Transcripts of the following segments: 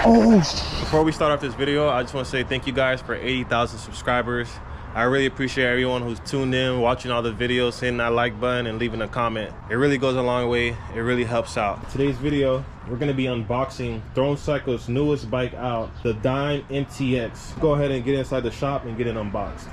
Oh, before we start off this video, I just want to say thank you guys for 80,000 subscribers. I really appreciate everyone who's tuned in, watching all the videos, hitting that like button and leaving a comment. It really goes a long way. It really helps out. Today's video, we're going to be unboxing Throne Cycle's newest bike out, the Dime MTX. Go ahead and get inside the shop and get it unboxed.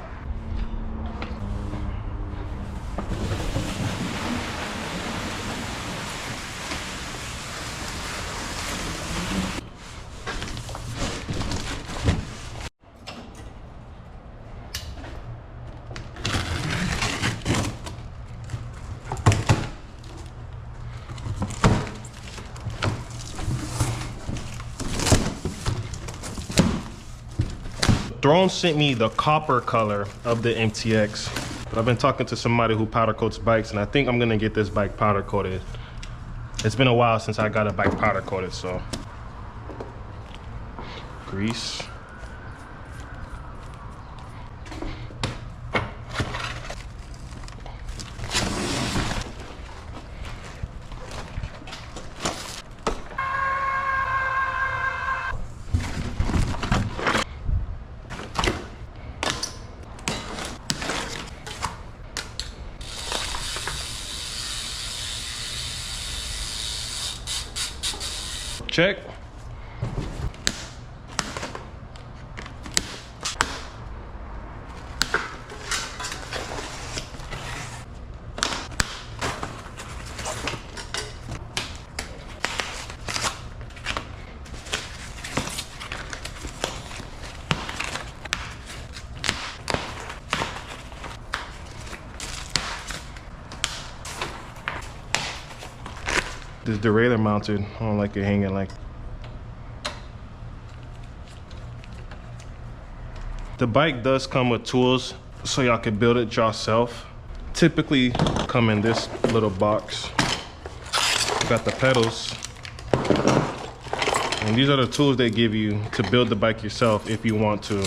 Throne sent me the copper color of the MTX, but I've been talking to somebody who powder coats bikes, and I think I'm gonna get this bike powder coated. It's been a while since I got a bike powder coated, so. Grease. Check. This derailleur mounted. I don't like it hanging like. The bike does come with tools so y'all can build it yourself. Typically come in this little box. Got the pedals. And these are the tools they give you to build the bike yourself if you want to.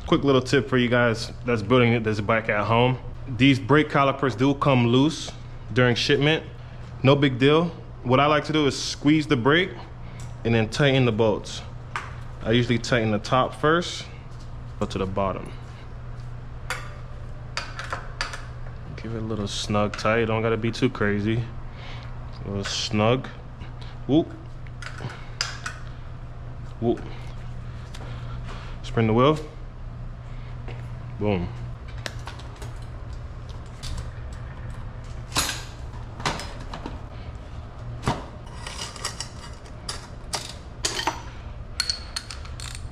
Quick little tip for you guys that's building this bike at home. These brake calipers do come loose during shipment. No big deal. What I like to do is squeeze the brake and then tighten the bolts. I usually tighten the top first, go to the bottom. Give it a little snug tight. Don't gotta be too crazy. A little snug. Whoop. Whoop. Spin the wheel. Boom.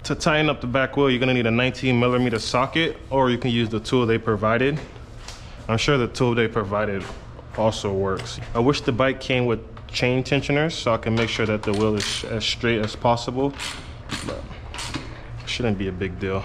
To tighten up the back wheel, you're gonna need a 19mm socket, or you can use the tool they provided. I'm sure the tool they provided also works. I wish the bike came with chain tensioners so I can make sure that the wheel is as straight as possible, but it shouldn't be a big deal.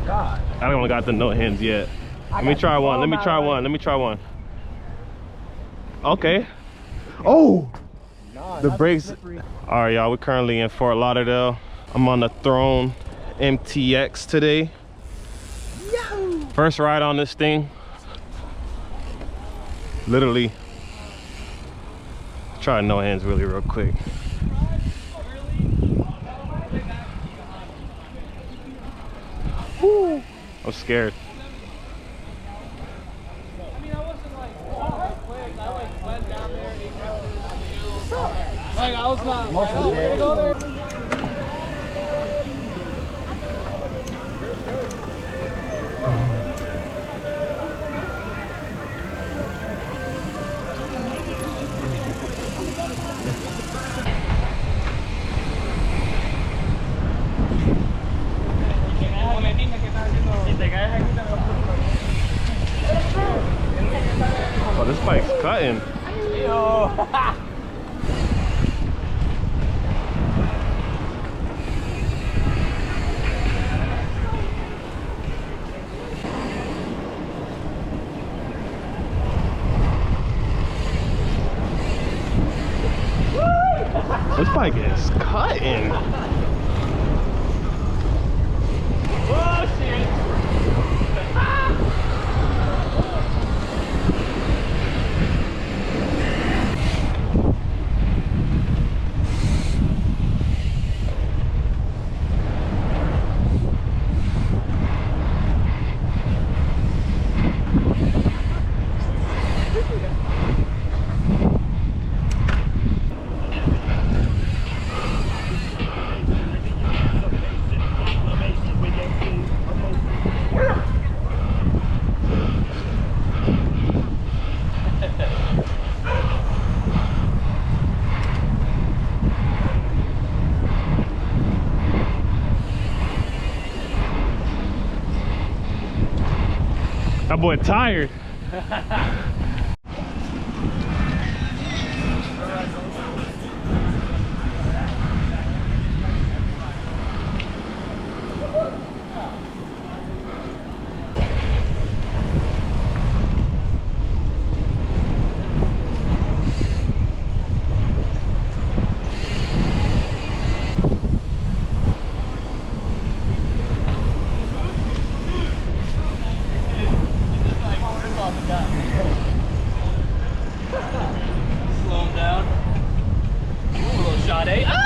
God. I don't got the note hands yet. Let me try one. Let me try one. Let me try one. Okay. Oh, the brakes. All right, y'all. We're currently in Fort Lauderdale. I'm on the Throne MTX today. Yahoo! First ride on this thing. Literally. Try no hands really real quick. Woo. I'm scared. Like I was not. Oh, this bike's cutting. This bike is cutting. Oh shit! That boy tired. Slow him down. A little shot, eh? Oh!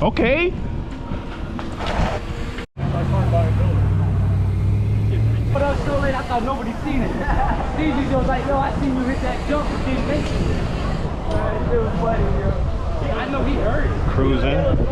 Okay. But I was so late, I thought nobody seen it. CJ was like, yo, I seen you hit that jump, but didn't make it. It was funny, yo. I know he heard it. Cruising.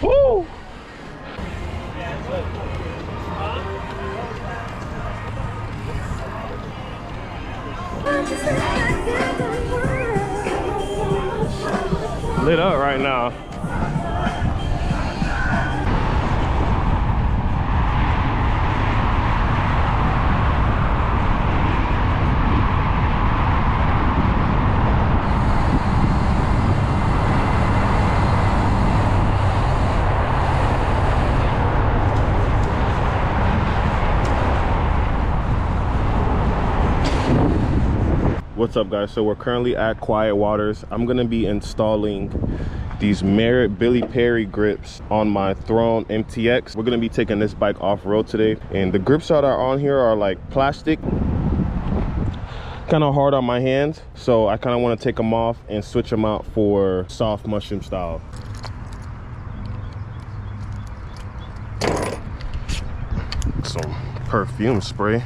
Woo! Lit up right now. What's up, guys? So we're currently at Quiet Waters. I'm gonna be installing these Merritt Billy Perry grips on my Throne MTX. We're gonna be taking this bike off-road today, and the grips that are on here are like plastic. kind of hard on my hands, so I kind of want to take them off and switch them out for soft mushroom style. Some perfume spray.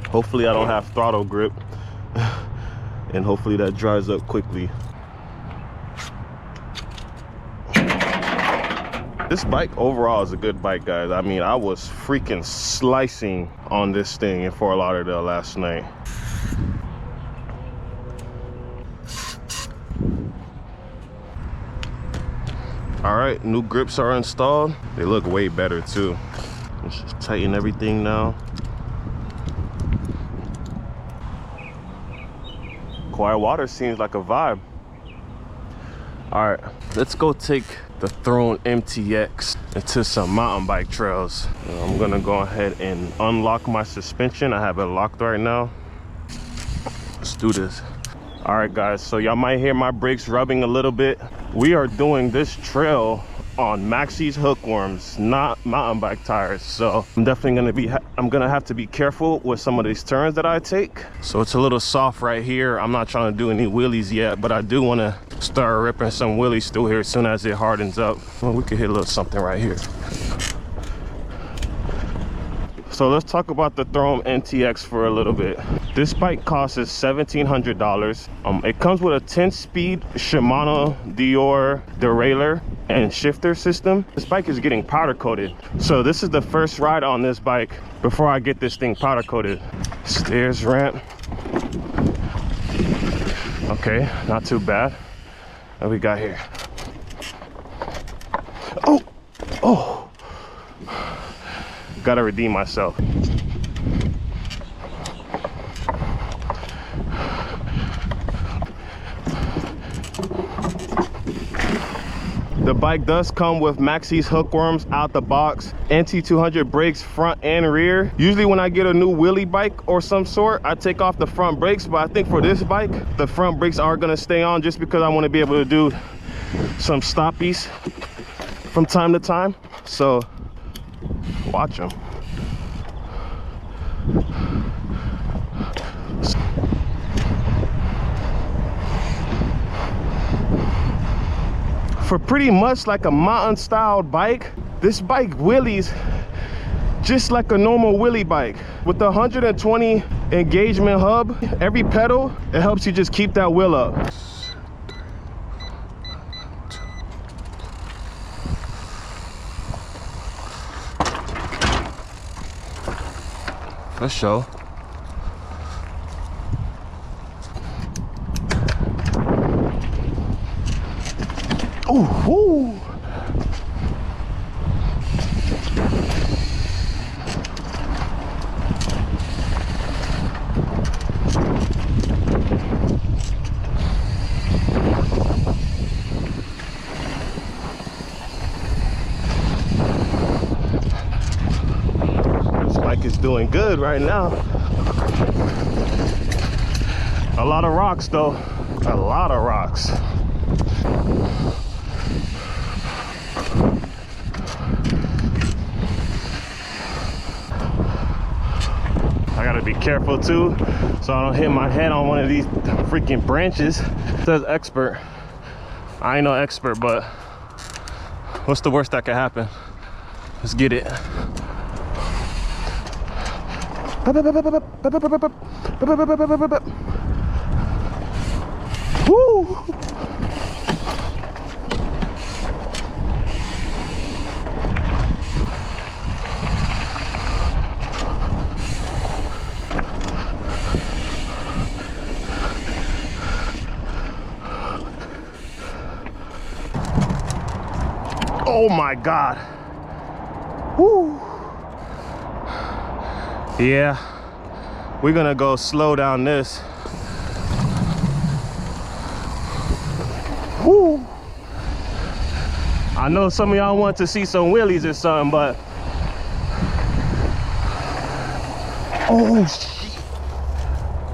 Hopefully I don't have throttle grip, and hopefully that dries up quickly. This bike overall is a good bike, guys. I mean, I was freaking slicing on this thing in Fort Lauderdale last night. All right, new grips are installed. They look way better too. Let's just tighten everything now. Quiet water seems like a vibe. All right, let's go take the Throne MTX into some mountain bike trails. I'm gonna go ahead and unlock my suspension. I have it locked right now. Let's do this. All right, guys, so y'all might hear my brakes rubbing a little bit. We are doing this trail on Maxxis hookworms, not mountain bike tires. So I'm definitely gonna have to be careful with some of these turns that I take. So it's a little soft right here. I'm not trying to do any wheelies yet, but I do want to start ripping some wheelies through here as soon as it hardens up. Well, we could hit a little something right here. So let's talk about the Throne MTX for a little bit. This bike costs us $1,700. It comes with a 10-speed Shimano Dior derailleur and shifter system. This bike is getting powder coated. So this is the first ride on this bike before I get this thing powder coated. Stairs ramp. Okay, not too bad. What we got here? Oh, oh. Gotta redeem myself. The bike does come with Maxxis hookworms out the box, NT200 brakes front and rear. Usually when I get a new wheelie bike or some sort, I take off the front brakes, but I think for this bike, the front brakes are gonna stay on just because I want to be able to do some stoppies from time to time. So watch them. For pretty much like a mountain styled bike, this bike wheelies just like a normal wheelie bike. With the 120 engagement hub, every pedal, it helps you just keep that wheel up. For sure. Ooh, ooh. This bike is doing good right now. A lot of rocks though, a lot of rocks. I gotta be careful too, so I don't hit my head on one of these freaking branches. It says expert. I ain't no expert, but what's the worst that could happen? Let's get it. Woo! Oh my God. Woo. Yeah, we're gonna go slow down this. Woo. I know some of y'all want to see some wheelies or something, but oh shit.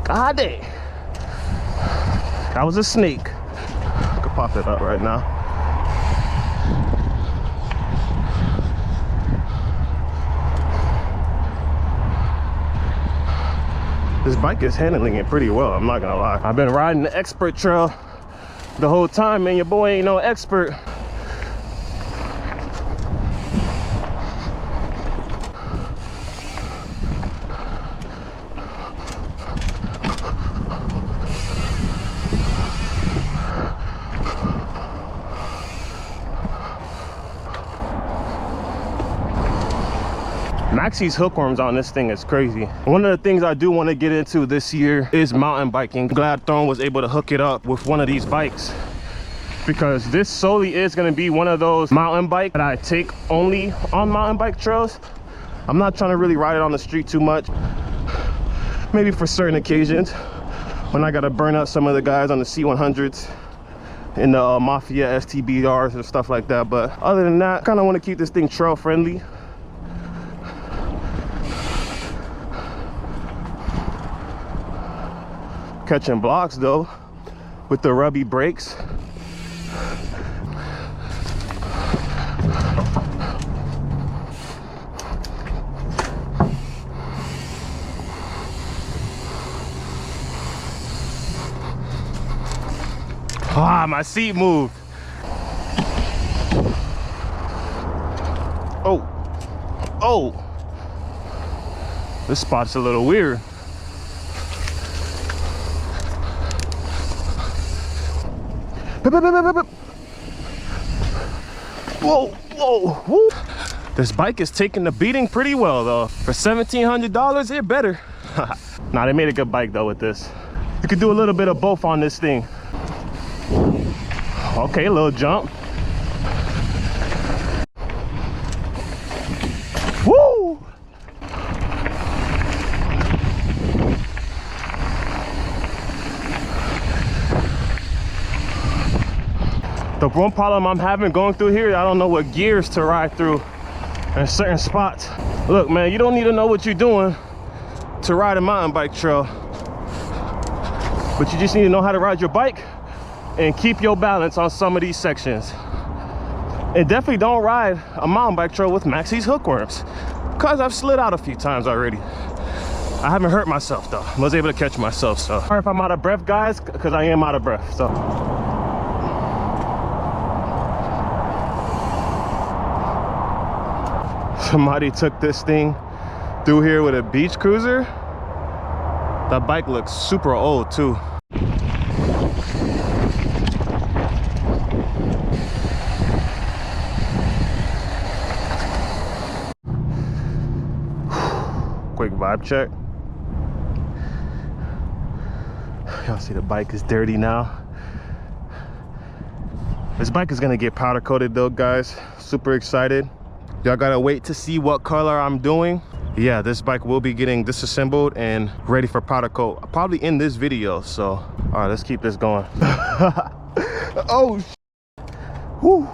God dang. That was a snake. I could pop it up right now. This bike is handling it pretty well, I'm not gonna lie. I've been riding the expert trail the whole time, and your boy ain't no expert. Maxie's hookworms on this thing is crazy. One of the things I do want to get into this year is mountain biking. Glad Throne was able to hook it up with one of these bikes, because this solely is going to be one of those mountain bike that I take only on mountain bike trails. I'm not trying to really ride it on the street too much. Maybe for certain occasions when I got to burn out some of the guys on the C100s in the Mafia STBRs and stuff like that. But other than that, I kind of want to keep this thing trail friendly. Catching blocks though with the rubby brakes. Ah, my seat moved. Oh, this spot's a little weird. Whoa, whoa. This bike is taking the beating pretty well though. For $1,700, it better. Nah, they made a good bike though with this. You could do a little bit of both on this thing. Okay, a little jump. Woo! The one problem I'm having going through here, I don't know what gears to ride through in certain spots. Look, man, you don't need to know what you're doing to ride a mountain bike trail, but you just need to know how to ride your bike and keep your balance on some of these sections. And definitely don't ride a mountain bike trail with Maxie's hookworms, because I've slid out a few times already. I haven't hurt myself though. I was able to catch myself, so. Sorry if I'm out of breath, guys, because I am out of breath, so. Somebody took this thing through here with a beach cruiser. That bike looks super old too. Quick vibe check. Y'all see the bike is dirty now. This bike is gonna get powder coated though, guys. Super excited. Y'all gotta wait to see what color I'm doing. Yeah, this bike will be getting disassembled and ready for powder coat, probably in this video. So, all right, let's keep this going. Oh, whew.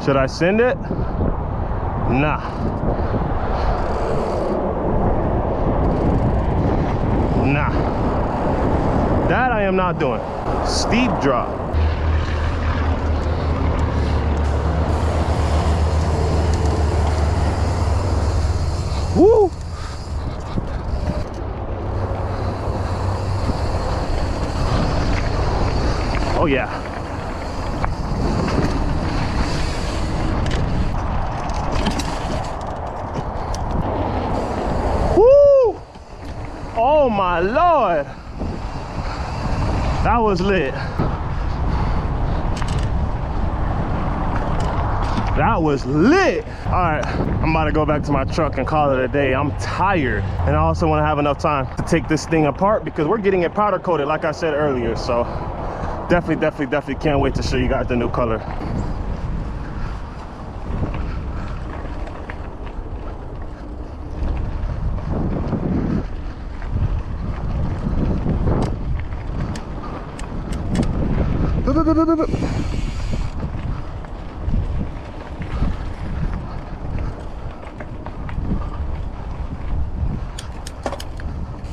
Should I send it? Nah. Nah. That I am not doing. Steep drop. Woo! Oh yeah. Oh my Lord, that was lit. That was lit. All right, I'm about to go back to my truck and call it a day. I'm tired, and I also want to have enough time to take this thing apart because we're getting it powder coated like I said earlier. So definitely can't wait to show you guys the new color.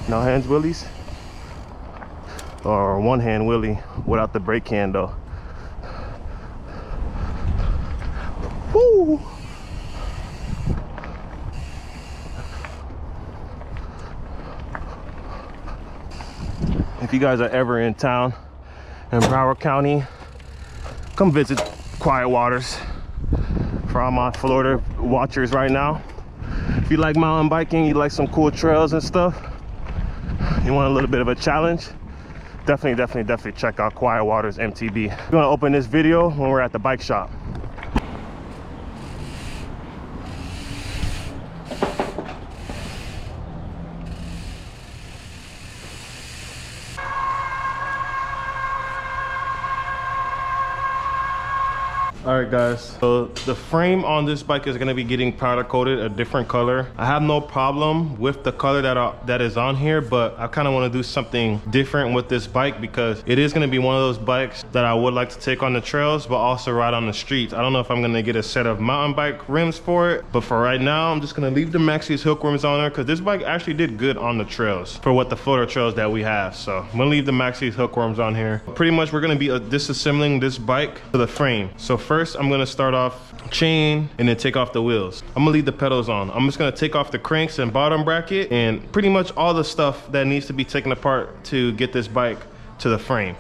No hands wheelies? Or one hand wheelie without the brake hand though. Woo! If you guys are ever in town in Broward County, come visit Quiet Waters. For all my Florida watchers right now, if you like mountain biking, you like some cool trails and stuff, you want a little bit of a challenge, definitely check out Quiet Waters MTB. We're gonna open this video when we're at the bike shop. All right guys, so the frame on this bike is gonna be getting powder coated a different color. I have no problem with the color that is on here, but I kind of want to do something different with this bike because it is gonna be one of those bikes that I would like to take on the trails, but also ride on the streets. I don't know if I'm gonna get a set of mountain bike rims for it, but for right now, I'm just gonna leave the Maxxis hook rims on there because this bike actually did good on the trails for what the Florida trails that we have. So I'm gonna leave the Maxxis hook rims on here. Pretty much we're gonna be disassembling this bike to the frame. So first I'm gonna start off chain and then take off the wheels. I'm gonna leave the pedals on. I'm just gonna take off the cranks and bottom bracket and pretty much all the stuff that needs to be taken apart to get this bike to the frame.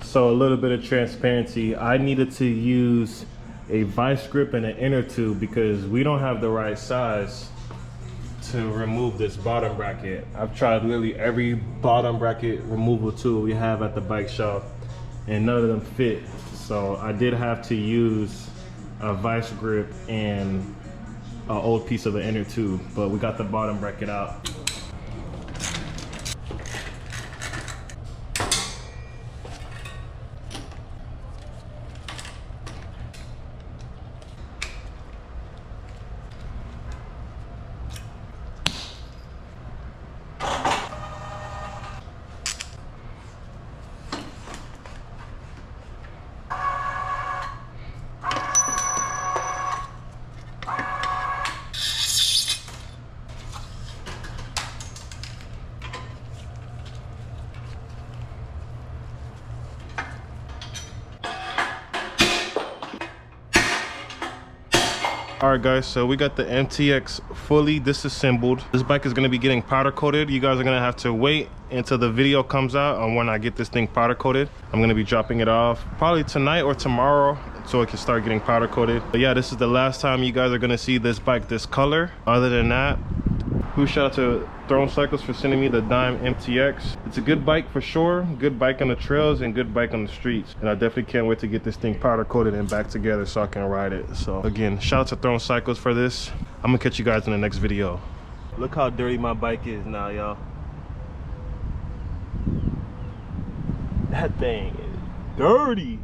So a little bit of transparency. I needed to use a vice grip and an inner tube because we don't have the right size to remove this bottom bracket. I've tried literally every bottom bracket removal tool we have at the bike shop and none of them fit. So I did have to use a vice grip and an old piece of the inner tube, but we got the bottom bracket out. All right guys, so we got the MTX fully disassembled. This bike is gonna be getting powder coated. You guys are gonna have to wait until the video comes out on when I get this thing powder coated. I'm gonna be dropping it off probably tonight or tomorrow so it can start getting powder coated. But yeah, this is the last time you guys are gonna see this bike this color. Other than that, huge shout out to Throne Cycles for sending me the Dime MTX. It's a good bike for sure, good bike on the trails and good bike on the streets. And I definitely can't wait to get this thing powder coated and back together so I can ride it. So again, shout out to Throne Cycles for this. I'm gonna catch you guys in the next video. Look how dirty my bike is now, y'all. That thing is dirty.